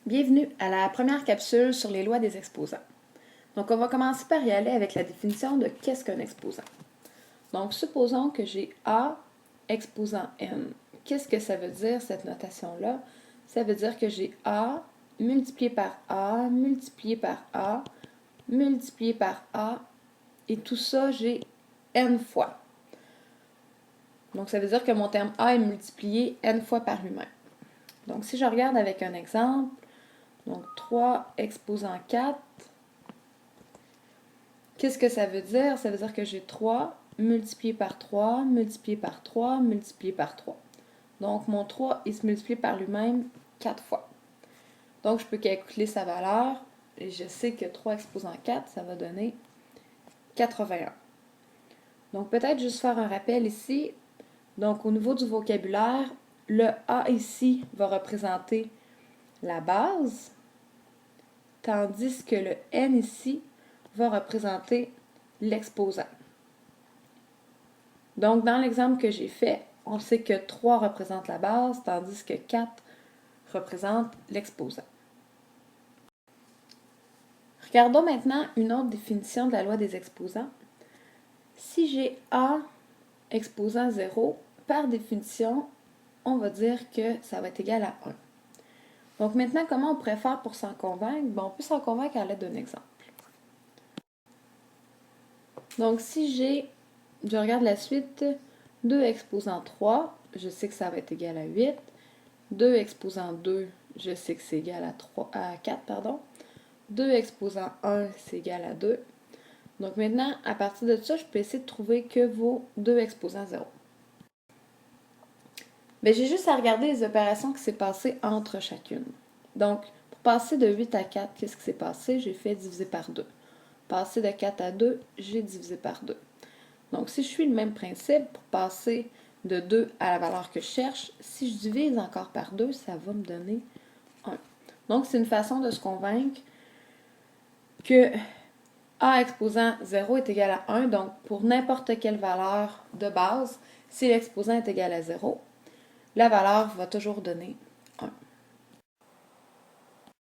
Bienvenue à la première capsule sur les lois des exposants. Donc, on va commencer par y aller avec la définition de qu'est-ce qu'un exposant. Donc, supposons que j'ai A exposant N. Qu'est-ce que ça veut dire, cette notation-là? Ça veut dire que j'ai A multiplié par A, multiplié par A, multiplié par A, et tout ça, j'ai N fois. Donc, ça veut dire que mon terme A est multiplié N fois par lui-même. Donc, si je regarde avec un exemple, donc 3 exposant 4, qu'est-ce que ça veut dire? Ça veut dire que j'ai 3 multiplié par 3, multiplié par 3, multiplié par 3. Donc, mon 3, il se multiplie par lui-même 4 fois. Donc, je peux calculer sa valeur, et je sais que 3 exposant 4, ça va donner 81. Donc, peut-être juste faire un rappel ici. Donc, au niveau du vocabulaire, le A ici va représenter la base, tandis que le N ici va représenter l'exposant. Donc, dans l'exemple que j'ai fait, on sait que 3 représente la base, tandis que 4 représente l'exposant. Regardons maintenant une autre définition de la loi des exposants. Si j'ai A exposant 0, par définition, on va dire que ça va être égal à 1. Donc maintenant, comment on pourrait faire pour s'en convaincre? Bon, on peut s'en convaincre à l'aide d'un exemple. Donc si je regarde la suite, 2 exposant 3, je sais que ça va être égal à 8. 2 exposant 2, je sais que c'est égal à 4, pardon. 2 exposant 1, c'est égal à 2. Donc maintenant, à partir de ça, je peux essayer de trouver que vaut 2 exposant 0. Bien, j'ai juste à regarder les opérations qui s'est passées entre chacune. Donc, pour passer de 8 à 4, qu'est-ce qui s'est passé? J'ai fait diviser par 2. Passer de 4 à 2, j'ai divisé par 2. Donc, si je suis le même principe, pour passer de 2 à la valeur que je cherche, si je divise encore par 2, ça va me donner 1. Donc, c'est une façon de se convaincre que A exposant 0 est égal à 1. Donc, pour n'importe quelle valeur de base, si l'exposant est égal à 0, la valeur va toujours donner